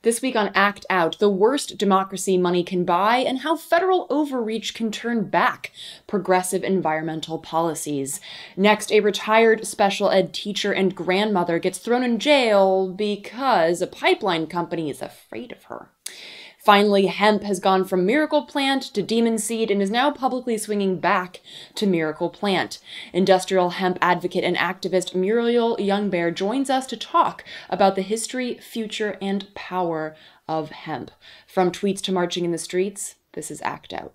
This week on Act Out, the worst democracy money can buy and how federal overreach can turn back progressive environmental policies. Next, a retired special ed teacher and grandmother gets thrown in jail because a pipeline company is afraid of her. Finally, hemp has gone from miracle plant to demon seed and is now publicly swinging back to miracle plant. Industrial hemp advocate and activist Muriel Young Bear joins us to talk about the history, future, and power of hemp. From tweets to marching in the streets, this is Act Out.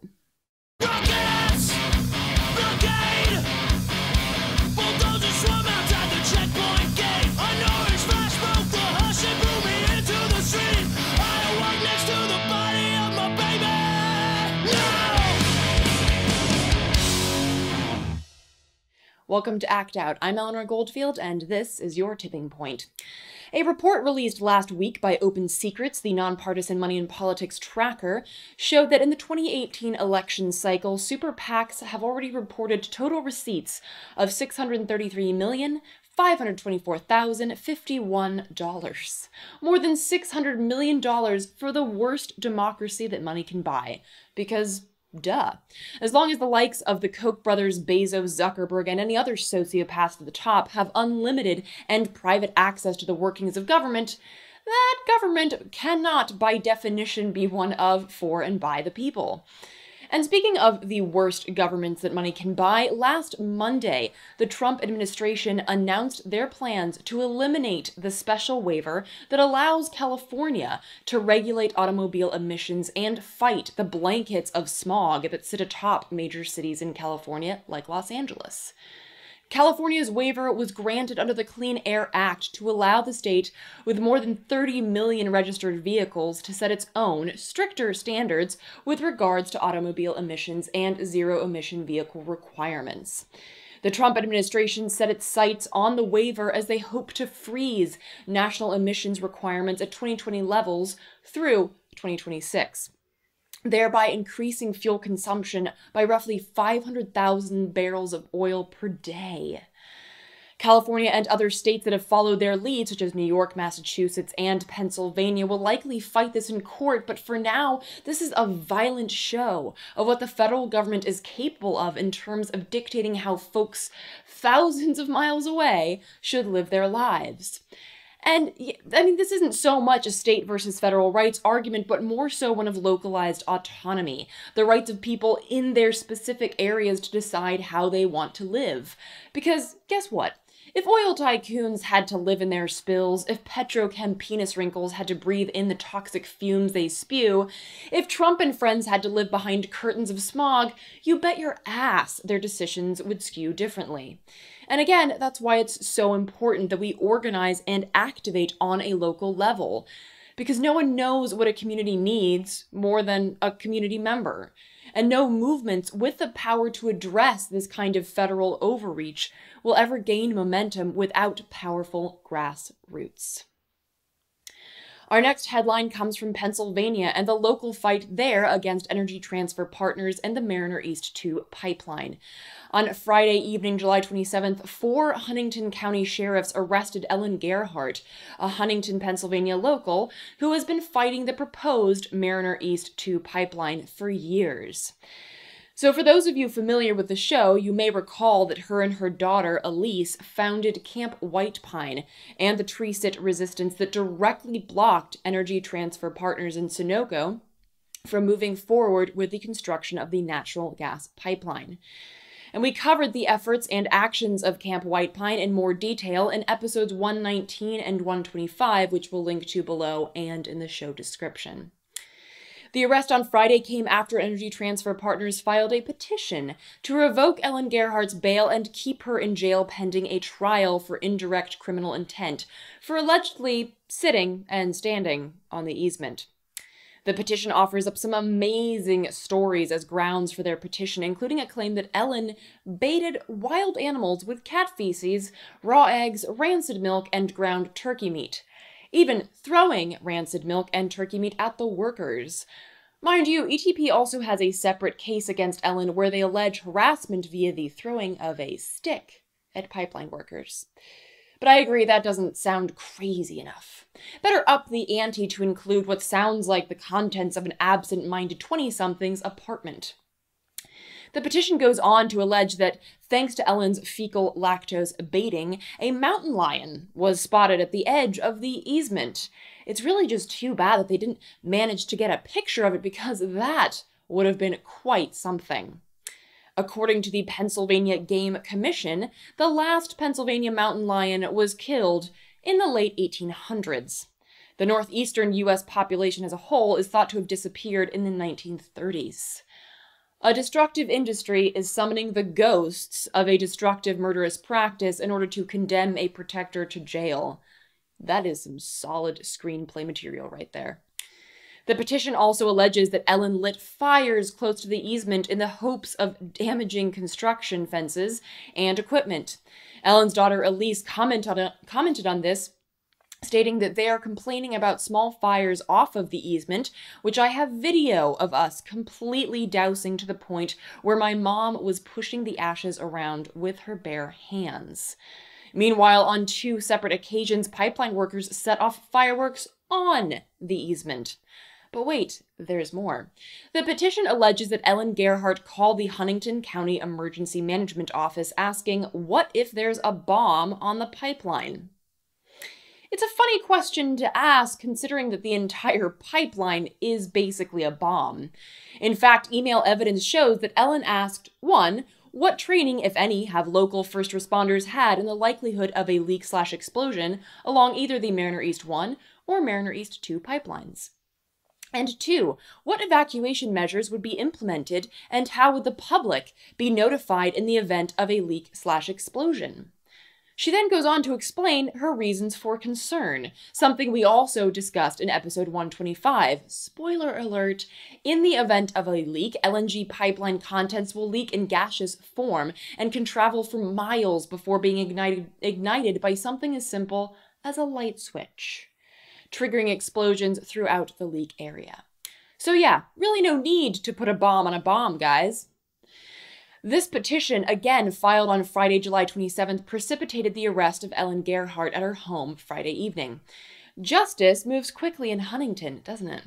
Welcome to Act Out. I'm Eleanor Goldfield, and this is your tipping point. A report released last week by Open Secrets, the nonpartisan money and politics tracker, showed that in the 2018 election cycle, super PACs have already reported total receipts of $633,524,051. More than $600 million for the worst democracy that money can buy. Because duh. As long as the likes of the Koch brothers, Bezos, Zuckerberg, and any other sociopaths at the top have unlimited and private access to the workings of government, that government cannot, by definition, be one of, for, and by the people. And speaking of the worst governments that money can buy, last Monday, the Trump administration announced their plans to eliminate the special waiver that allows California to regulate automobile emissions and fight the blankets of smog that sit atop major cities in California, like Los Angeles. California's waiver was granted under the Clean Air Act to allow the state with more than 30 million registered vehicles to set its own, stricter standards with regards to automobile emissions and zero-emission vehicle requirements. The Trump administration set its sights on the waiver as they hope to freeze national emissions requirements at 2020 levels through 2026. Thereby increasing fuel consumption by roughly 500,000 barrels of oil per day. California and other states that have followed their lead, such as New York, Massachusetts, and Pennsylvania, will likely fight this in court, but for now, this is a violent show of what the federal government is capable of in terms of dictating how folks thousands of miles away should live their lives. And, I mean, this isn't so much a state versus federal rights argument, but more so one of localized autonomy, the rights of people in their specific areas to decide how they want to live. Because, guess what? If oil tycoons had to live in their spills, if petrochem penis wrinkles had to breathe in the toxic fumes they spew, if Trump and friends had to live behind curtains of smog, you bet your ass their decisions would skew differently. And again, that's why it's so important that we organize and activate on a local level, because no one knows what a community needs more than a community member. And no movements with the power to address this kind of federal overreach will ever gain momentum without powerful grassroots. Our next headline comes from Pennsylvania and the local fight there against Energy Transfer Partners and the Mariner East 2 pipeline. On Friday evening, July 27th, 4 Huntingdon County sheriffs arrested Ellen Gerhart, a Huntingdon, Pennsylvania local, who has been fighting the proposed Mariner East 2 pipeline for years. So for those of you familiar with the show, you may recall that her and her daughter, Elise, founded Camp White Pine and the tree sit resistance that directly blocked Energy Transfer Partners in Sunoco from moving forward with the construction of the natural gas pipeline. And we covered the efforts and actions of Camp White Pine in more detail in episodes 119 and 125, which we'll link to below and in the show description. The arrest on Friday came after Energy Transfer Partners filed a petition to revoke Ellen Gerhart's bail and keep her in jail pending a trial for indirect criminal intent for allegedly sitting and standing on the easement. The petition offers up some amazing stories as grounds for their petition, including a claim that Ellen baited wild animals with cat feces, raw eggs, rancid milk, and ground turkey meat, even throwing rancid milk and turkey meat at the workers. Mind you, ETP also has a separate case against Ellen where they allege harassment via the throwing of a stick at pipeline workers. But I agree that doesn't sound crazy enough. Better up the ante to include what sounds like the contents of an absent-minded 20-something's apartment. The petition goes on to allege that, thanks to Ellen's fecal lactose baiting, a mountain lion was spotted at the edge of the easement. It's really just too bad that they didn't manage to get a picture of it, because that would have been quite something. According to the Pennsylvania Game Commission, the last Pennsylvania mountain lion was killed in the late 1800s. The northeastern U.S. population as a whole is thought to have disappeared in the 1930s. A destructive industry is summoning the ghosts of a destructive, murderous practice in order to condemn a protector to jail. That is some solid screenplay material right there. The petition also alleges that Ellen lit fires close to the easement in the hopes of damaging construction fences and equipment. Ellen's daughter Elise commented on this, stating that they are complaining about small fires off of the easement, which I have video of us completely dousing to the point where my mom was pushing the ashes around with her bare hands. Meanwhile, on 2 separate occasions, pipeline workers set off fireworks on the easement. But wait, there's more. The petition alleges that Ellen Gerhart called the Huntingdon County Emergency Management Office asking, what if there's a bomb on the pipeline? It's a funny question to ask, considering that the entire pipeline is basically a bomb. In fact, email evidence shows that Ellen asked, 1, what training, if any, have local first responders had in the likelihood of a leak/explosion along either the Mariner East 1 or Mariner East 2 pipelines? And 2, what evacuation measures would be implemented, and how would the public be notified in the event of a leak/explosion? She then goes on to explain her reasons for concern, something we also discussed in episode 125. Spoiler alert, in the event of a leak, LNG pipeline contents will leak in gaseous form and can travel for miles before being ignited by something as simple as a light switch, triggering explosions throughout the leak area. So yeah, really no need to put a bomb on a bomb, guys. This petition, again filed on Friday, July 27th, precipitated the arrest of Ellen Gerhart at her home Friday evening. Justice moves quickly in Huntingdon, doesn't it?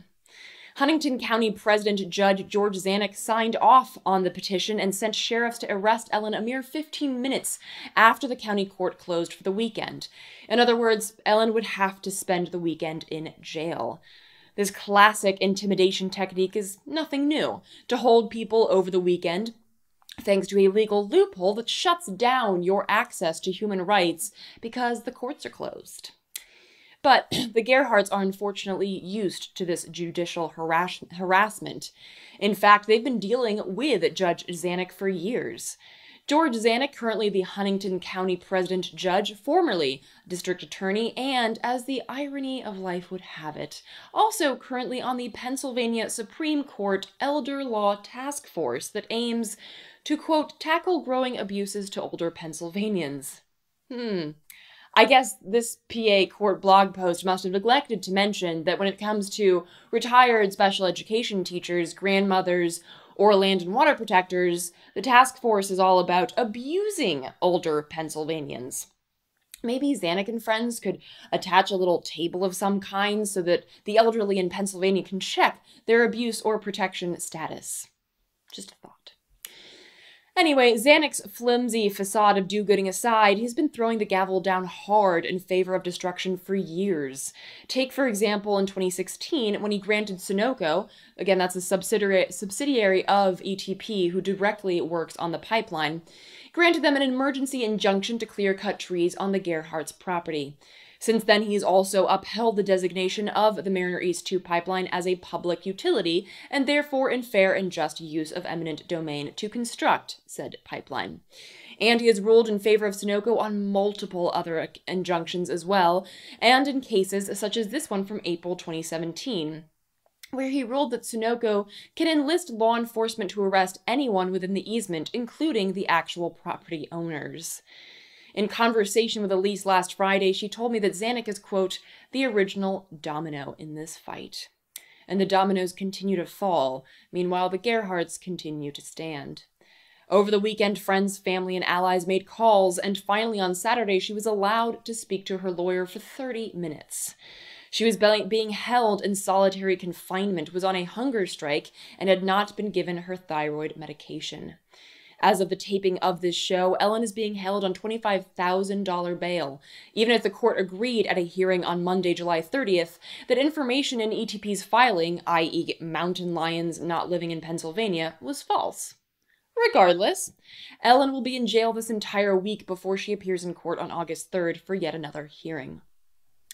Huntingdon County President Judge George Zanucks signed off on the petition and sent sheriffs to arrest Ellen a mere 15 minutes after the county court closed for the weekend. In other words, Ellen would have to spend the weekend in jail. This classic intimidation technique is nothing new, to hold people over the weekend, thanks to a legal loophole that shuts down your access to human rights because the courts are closed. But the Gerharts are unfortunately used to this judicial harassment. In fact, they've been dealing with Judge Zanuck for years. George Zanuck, currently the Huntingdon County President Judge, formerly District Attorney, and, as the irony of life would have it, also currently on the Pennsylvania Supreme Court Elder Law Task Force that aims to, quote, tackle growing abuses to older Pennsylvanians. I guess this PA court blog post must have neglected to mention that when it comes to retired special education teachers, grandmothers, or land and water protectors, the task force is all about abusing older Pennsylvanians. Maybe Zanuck and friends could attach a little table of some kind so that the elderly in Pennsylvania can check their abuse or protection status. Just a thought. Anyway, Zanuck's flimsy facade of do-gooding aside, he's been throwing the gavel down hard in favor of destruction for years. Take, for example, in 2016, when he granted Sunoco, again, that's a subsidiary of ETP who directly works on the pipeline, granted them an emergency injunction to clear-cut trees on the Gerhart's property. Since then, he's also upheld the designation of the Mariner East 2 pipeline as a public utility, and therefore in fair and just use of eminent domain to construct said pipeline. And he has ruled in favor of Sunoco on multiple other injunctions as well, and in cases such as this one from April 2017, where he ruled that Sunoco can enlist law enforcement to arrest anyone within the easement, including the actual property owners. In conversation with Elise last Friday, she told me that Zanuck is, quote, the original domino in this fight. And the dominoes continue to fall. Meanwhile, the Gerharts continue to stand. Over the weekend, friends, family, and allies made calls, and finally on Saturday, she was allowed to speak to her lawyer for 30 minutes. She was being held in solitary confinement, was on a hunger strike, and had not been given her thyroid medication. As of the taping of this show, Ellen is being held on $25,000 bail, even if the court agreed at a hearing on Monday, July 30th, that information in ETP's filing, i.e. mountain lions not living in Pennsylvania, was false. Regardless, Ellen will be in jail this entire week before she appears in court on August 3rd for yet another hearing.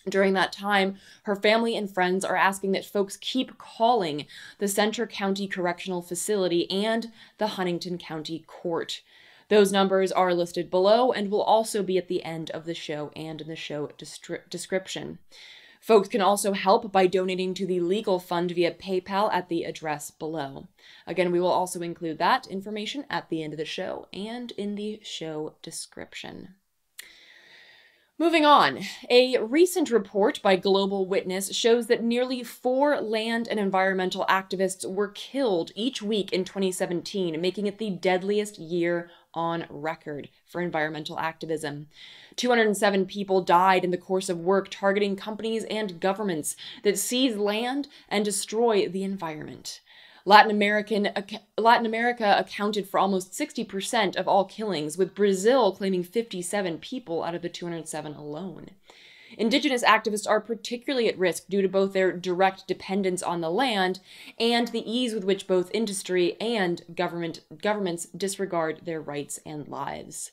During that time, her family and friends are asking that folks keep calling the Centre County Correctional Facility and the Huntingdon County Court. Those numbers are listed below and will also be at the end of the show and in the show description. Folks can also help by donating to the legal fund via PayPal at the address below. Again, we will also include that information at the end of the show and in the show description. Moving on, a recent report by Global Witness shows that nearly 4 land and environmental activists were killed each week in 2017, making it the deadliest year on record for environmental activism. 207 people died in the course of work targeting companies and governments that seize land and destroy the environment. Latin America accounted for almost 60% of all killings, with Brazil claiming 57 people out of the 207 alone. Indigenous activists are particularly at risk due to both their direct dependence on the land and the ease with which both industry and governments disregard their rights and lives.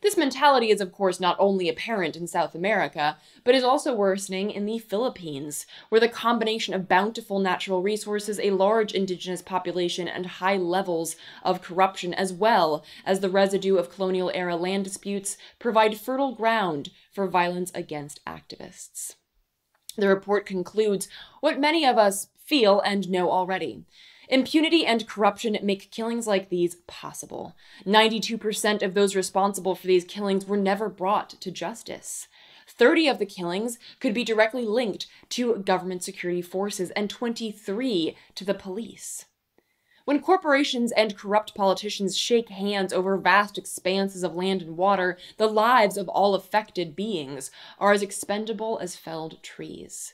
This mentality is, of course, not only apparent in South America, but is also worsening in the Philippines, where the combination of bountiful natural resources, a large indigenous population, and high levels of corruption, as well as the residue of colonial-era land disputes, provide fertile ground for violence against activists. The report concludes what many of us feel and know already. Impunity and corruption make killings like these possible. 92% of those responsible for these killings were never brought to justice. 30 of the killings could be directly linked to government security forces and 23 to the police. When corporations and corrupt politicians shake hands over vast expanses of land and water, the lives of all affected beings are as expendable as felled trees.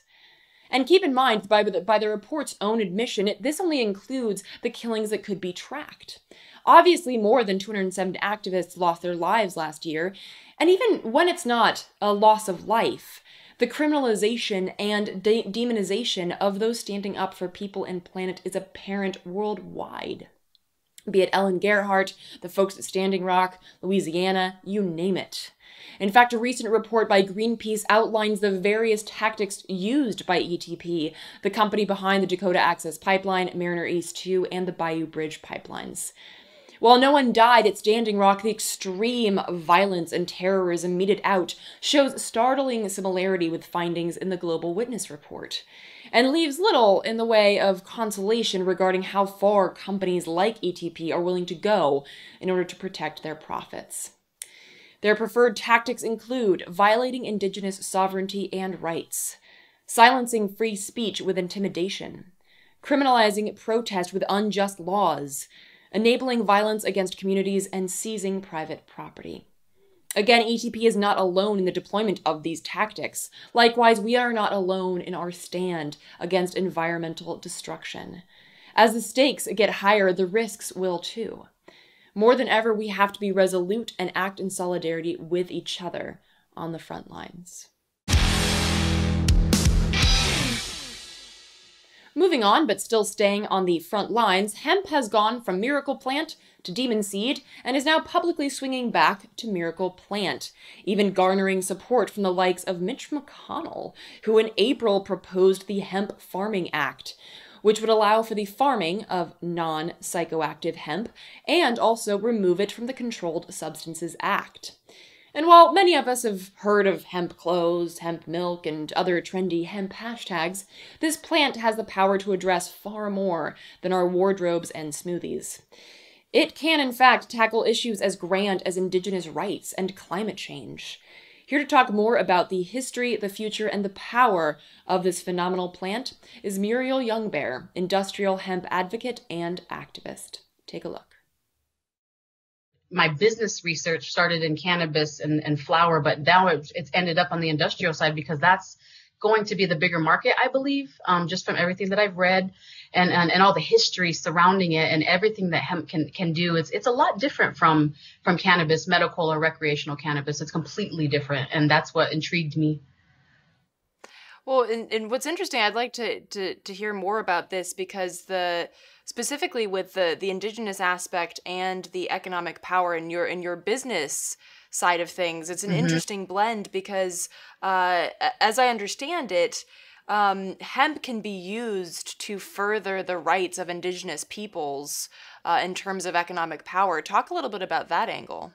And keep in mind, by the report's own admission, this only includes the killings that could be tracked. Obviously, more than 207 activists lost their lives last year, and even when it's not a loss of life, the criminalization and demonization of those standing up for people and planet is apparent worldwide. Be it Ellen Gerhart, the folks at Standing Rock, Louisiana, you name it. In fact, a recent report by Greenpeace outlines the various tactics used by ETP, the company behind the Dakota Access Pipeline, Mariner East 2, and the Bayou Bridge pipelines. While no one died at Standing Rock, the extreme violence and terrorism meted out shows startling similarity with findings in the Global Witness report, and leaves little in the way of consolation regarding how far companies like ETP are willing to go in order to protect their profits. Their preferred tactics include violating indigenous sovereignty and rights, silencing free speech with intimidation, criminalizing protest with unjust laws, enabling violence against communities, and seizing private property. Again, ETP is not alone in the deployment of these tactics. Likewise, we are not alone in our stand against environmental destruction. As the stakes get higher, the risks will too. More than ever, we have to be resolute and act in solidarity with each other on the front lines. Moving on, but still staying on the front lines, hemp has gone from miracle plant to demon seed and is now publicly swinging back to miracle plant, even garnering support from the likes of Mitch McConnell, who in April proposed the Hemp Farming Act, which would allow for the farming of non-psychoactive hemp and also remove it from the Controlled Substances Act. And while many of us have heard of hemp clothes, hemp milk, and other trendy hemp hashtags, this plant has the power to address far more than our wardrobes and smoothies. It can, in fact, tackle issues as grand as indigenous rights and climate change. Here to talk more about the history, the future, and the power of this phenomenal plant is Muriel Young Bear, industrial hemp advocate and activist. Take a look. my business research started in cannabis and flower, but now it's ended up on the industrial side because that's going to be the bigger market, I believe, just from everything that I've read and all the history surrounding it and everything that hemp can do. It's a lot different from cannabis, medical or recreational cannabis. It's completely different. And that's what intrigued me. Well, and what's interesting, I'd like to hear more about this because specifically with the indigenous aspect and the economic power in your business side of things, it's an interesting blend because as I understand it, hemp can be used to further the rights of indigenous peoples in terms of economic power. Talk a little bit about that angle.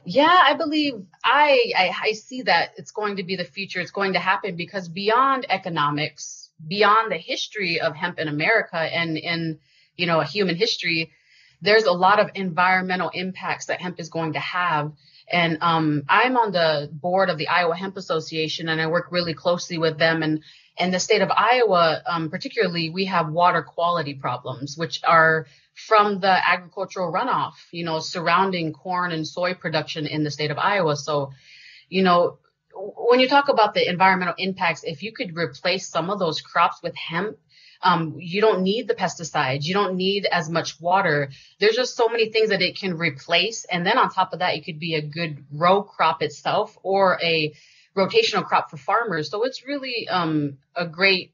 Yeah, I believe I see that it's going to be the future. It's going to happen because beyond economics, beyond the history of hemp in America and in, a human history, there's a lot of environmental impacts that hemp is going to have. And I'm on the board of the Iowa Hemp Association, and I work really closely with them. And in the state of Iowa, particularly, we have water quality problems, which are from the agricultural runoff, surrounding corn and soy production in the state of Iowa. So, when you talk about the environmental impacts, if you could replace some of those crops with hemp, you don't need the pesticides. You don't need as much water. There's just so many things that it can replace. And then on top of that, it could be a good row crop itself or a rotational crop for farmers. So it's really a great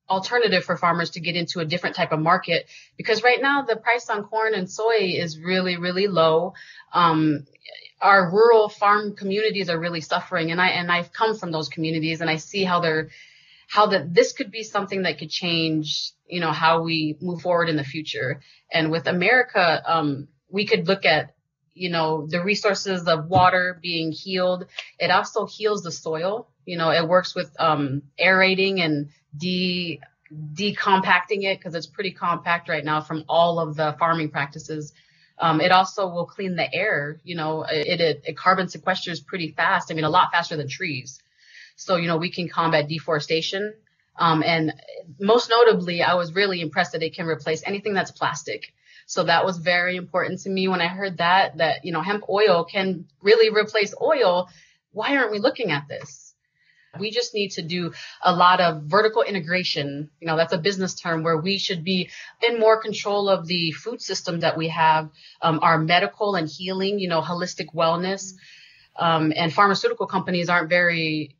alternative for farmers to get into a different type of market because right now the price on corn and soy is really, really low. Our rural farm communities are really suffering. And I've come from those communities and I see how this could be something that could change, how we move forward in the future. And with America, we could look at, the resources of water being healed. It also heals the soil. It works with aerating and decompacting it because it's pretty compact right now from all of the farming practices. It also will clean the air. It carbon sequesters pretty fast. A lot faster than trees. So, we can combat deforestation. And most notably, I was really impressed that it can replace anything that's plastic. So that was very important to me when I heard that hemp oil can really replace oil. Why aren't we looking at this? We just need to do a lot of vertical integration. That's a business term where we should be in more control of the food system that we have, our medical and healing, holistic wellness. And pharmaceutical companies aren't very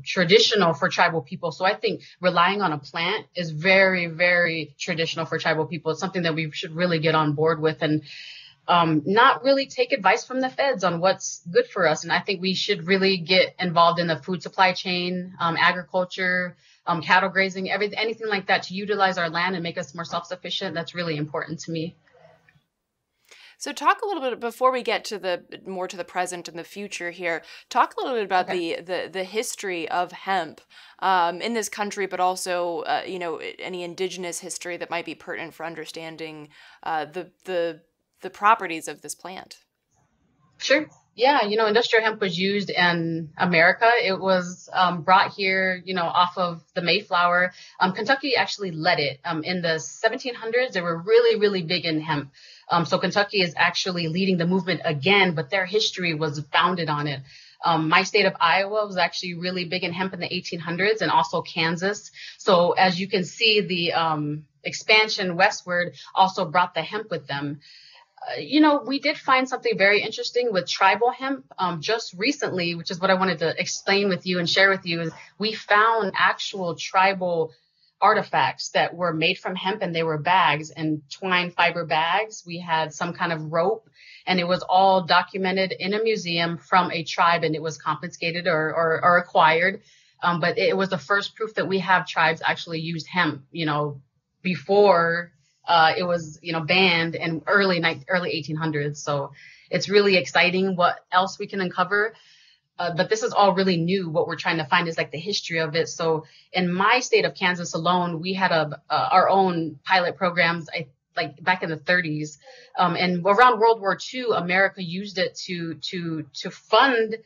traditional for tribal people. So I think relying on a plant is very, very traditional for tribal people. It's something that we should really get on board with and not really take advice from the feds on what's good for us. And I think we should really get involved in the food supply chain, agriculture, cattle grazing, anything like that to utilize our land and make us more self-sufficient. That's really important to me. So talk a little bit before we get to more to the present and the future here. Talk a little bit about the history of hemp in this country, but also any indigenous history that might be pertinent for understanding the properties of this plant. Sure. Yeah, industrial hemp was used in America. It was brought here, off of the Mayflower. Kentucky actually led it. In the 1700s, they were really, really big in hemp. So Kentucky is actually leading the movement again, but their history was founded on it. My state of Iowa was actually really big in hemp in the 1800s and also Kansas. So as you can see, the expansion westward also brought the hemp with them. We did find something very interesting with tribal hemp just recently, which is what I wanted to explain with you and share with you. Is we found actual tribal artifacts that were made from hemp and they were bags and twine fiber bags. We had some kind of rope and it was all documented in a museum from a tribe and it was confiscated or acquired. But it was the first proof that we have tribes actually used hemp, before it was, banned in early 1800s. So it's really exciting what else we can uncover. But this is all really new. What we're trying to find is like the history of it. So in my state of Kansas alone, we had our own pilot programs, like back in the 30s. And around World War II, America used it to fund,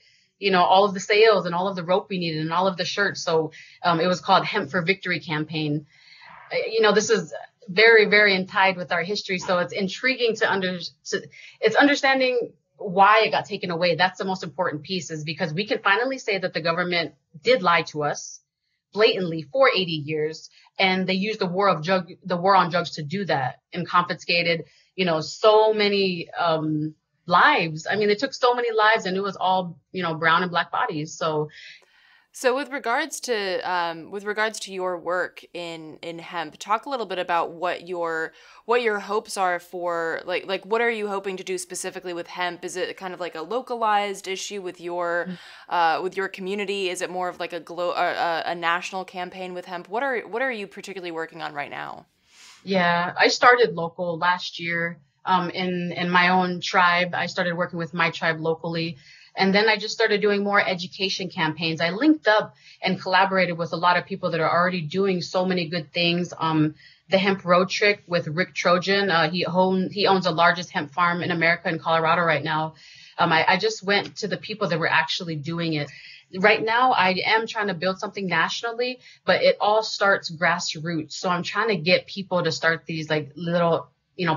all of the sales and all of the rope we needed and all of the shirts. So it was called Hemp for Victory campaign. This is very, very tied with our history. So it's intriguing it's understanding why it got taken away. That's the most important piece, is because we can finally say that the government did lie to us blatantly for 80 years. And they used the war on drugs to do that, and confiscated, so many, lives. I mean, they took so many lives, and it was all, brown and black bodies. So with regards to your work in hemp, talk a little bit about what your hopes are for, like what are you hoping to do specifically with hemp? Is it kind of like a localized issue with your community? Is it more of like a national campaign with hemp? What are you particularly working on right now? Yeah, I started local last year. In my own tribe, I started working with my tribe locally. And then I just started doing more education campaigns. I linked up and collaborated with a lot of people that are already doing so many good things. The Hemp Road Trip with Rick Trojan. He owns the largest hemp farm in America, in Colorado right now. I just went to the people that were actually doing it. Right now, I am trying to build something nationally, but it all starts grassroots. So I'm trying to get people to start these like little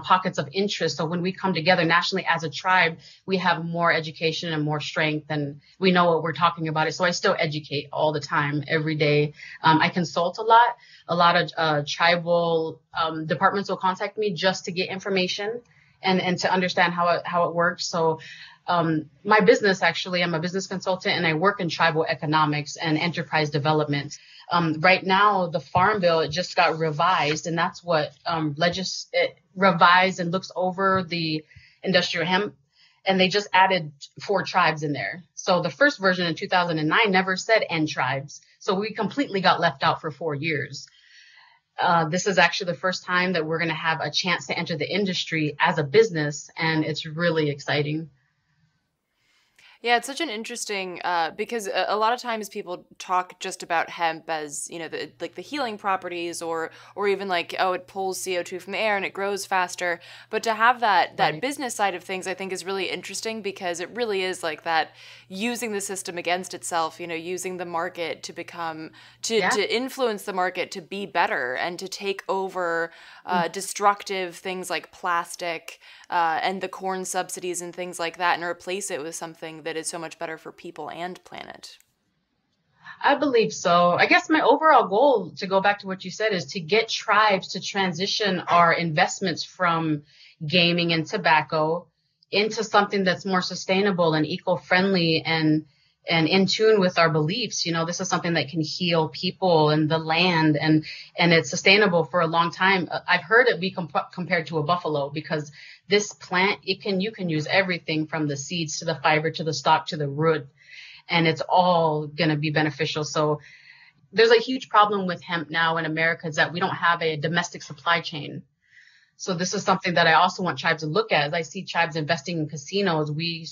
pockets of interest. So when we come together nationally as a tribe, we have more education and more strength, and we know what we're talking about. So I still educate all the time, every day. I consult a lot. A lot of tribal departments will contact me just to get information and to understand how it works. So my business, actually, I'm a business consultant, and I work in tribal economics and enterprise development. Right now, the Farm Bill, it just got revised, and that's what it revised and looks over the industrial hemp, and they just added 4 tribes in there. So the first version in 2009 never said N tribes, so we completely got left out for 4 years. This is actually the first time that we're going to have a chance to enter the industry as a business, and it's really exciting. Yeah, it's such an interesting because a lot of times people talk just about hemp as, the healing properties, or even like, oh, it pulls CO2 from the air and it grows faster. But to have that Right. business side of things, I think is really interesting, because it really is like that, using the system against itself, using the market to Yeah. to influence the market to be better, and to take over destructive things like plastic and the corn subsidies and things like that, and replace it with something that is so much better for people and planet. I believe so. I guess my overall goal, to go back to what you said, is to get tribes to transition our investments from gaming and tobacco into something that's more sustainable and eco-friendly and in tune with our beliefs. This is something that can heal people and the land, and it's sustainable for a long time. I've heard it be compared to a buffalo, because this plant, you can use everything from the seeds to the fiber to the stalk to the root, and it's all going to be beneficial. So there's a huge problem with hemp now in America, is that we don't have a domestic supply chain. So this is something that I also want tribes to look at. As I see tribes investing in casinos, we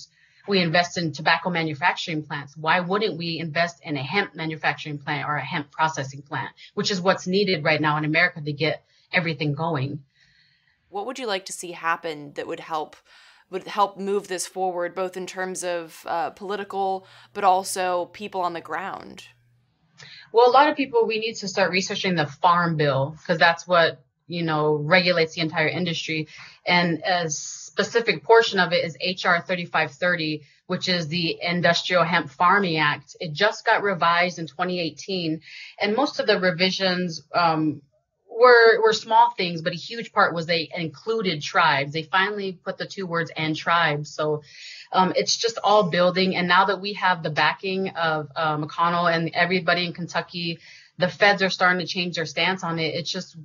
invest in tobacco manufacturing plants. Why wouldn't we invest in a hemp manufacturing plant or a hemp processing plant, which is what's needed right now in America to get everything going? What would you like to see happen that would help move this forward, both in terms of political, but also people on the ground? Well, a lot of people, we need to start researching the Farm Bill, because that's what, regulates the entire industry. And a specific portion of it is HR 3530, which is the Industrial Hemp Farming Act. It just got revised in 2018. And most of the revisions were small things, but a huge part was they included tribes. They finally put the 2 words "and tribes." So it's just all building. And now that we have the backing of McConnell and everybody in Kentucky, the feds are starting to change their stance on it. It's just,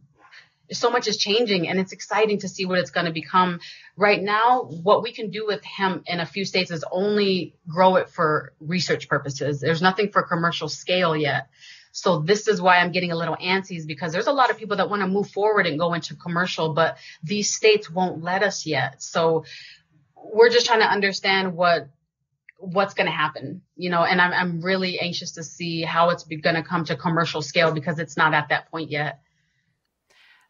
so much is changing, and it's exciting to see what it's going to become. Right now, what we can do with hemp in a few states is only grow it for research purposes. There's nothing for commercial scale yet. So this is why I'm getting a little antsy, because there's a lot of people that want to move forward and go into commercial, but these states won't let us yet. So we're just trying to understand what's going to happen, and I'm really anxious to see how it's going to come to commercial scale, because it's not at that point yet.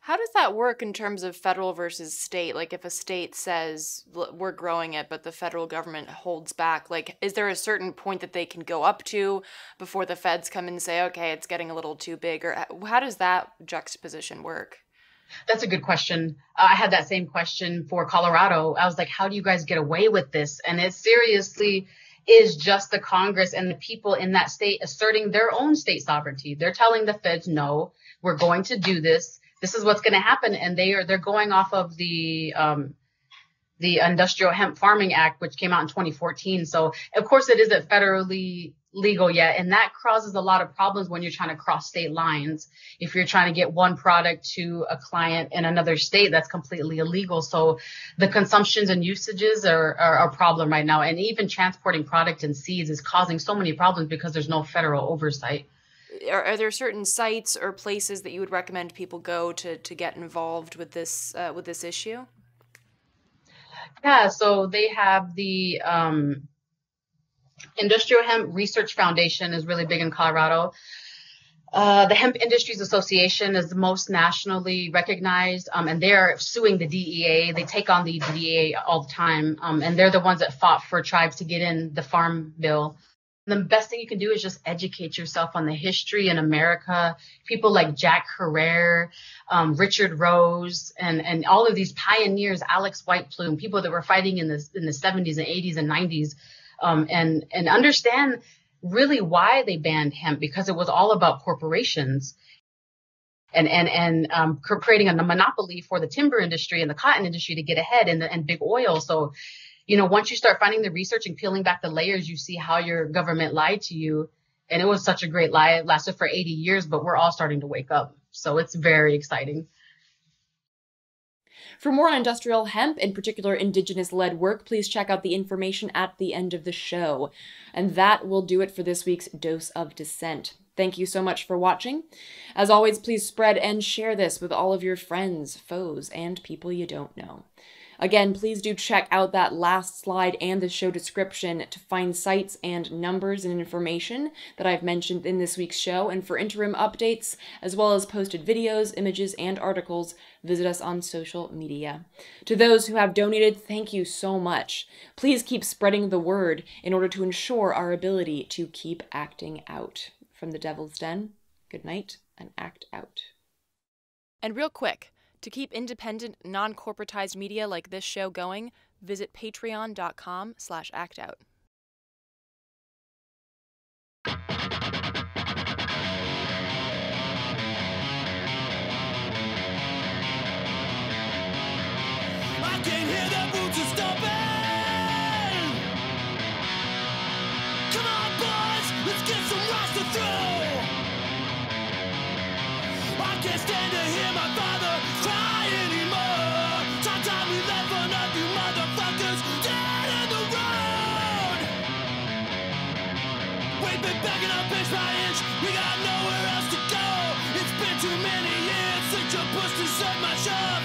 How does that work in terms of federal versus state? Like, if a state says we're growing it, but the federal government holds back, like, is there a certain point that they can go up to before the feds come and say, okay, it's getting a little too big? Or how does that juxtaposition work? That's a good question. I had that same question for Colorado. I was like, how do you guys get away with this? And it seriously is just the Congress and the people in that state asserting their own state sovereignty. They're telling the feds, no, we're going to do this. This is what's going to happen. And they're going off of the Industrial Hemp Farming Act, which came out in 2014. So of course it isn't federally legal yet. And that causes a lot of problems when you're trying to cross state lines. If you're trying to get one product to a client in another state, that's completely illegal. So the consumptions and usages are a problem right now. And even transporting product and seeds is causing so many problems because there's no federal oversight. Are there certain sites or places that you would recommend people go to get involved with this issue? Yeah, so they have the Industrial Hemp Research Foundation is really big in Colorado. The Hemp Industries Association is the most nationally recognized, and they're suing the DEA. They take on the DEA all the time, and they're the ones that fought for tribes to get in the Farm Bill. The best thing you can do is just educate yourself on the history in America. People like Jack Herrera, Richard Rose, and all of these pioneers, Alex White Plume, people that were fighting in the 70s and 80s and 90s, and understand really why they banned hemp, because it was all about corporations and creating a monopoly for the timber industry and the cotton industry to get ahead, and big oil. So, once you start finding the research and peeling back the layers, you see how your government lied to you. And it was such a great lie. It lasted for 80 years, but we're all starting to wake up. So it's very exciting. For more on industrial hemp, in particular indigenous-led work, please check out the information at the end of the show. And that will do it for this week's Dose of Dissent. Thank you so much for watching. As always, please spread and share this with all of your friends, foes, and people you don't know. Again, please do check out that last slide and the show description to find sites and numbers and information that I've mentioned in this week's show. And for interim updates, as well as posted videos, images, and articles, visit us on social media. To those who have donated, thank you so much. Please keep spreading the word in order to ensure our ability to keep acting out. From the Devil's Den, good night and act out. And real quick, to keep independent, non-corporatized media like this show going, visit patreon.com/actout. I can hear the boots are stomping. Come on, boys, let's get some rocks to throw. I can't stand to hear my father cry anymore. Time we left for nothing, motherfuckers dead in the road. We've been backing up inch by inch, we got nowhere else to go. It's been too many years since you pushed and shoved my shove.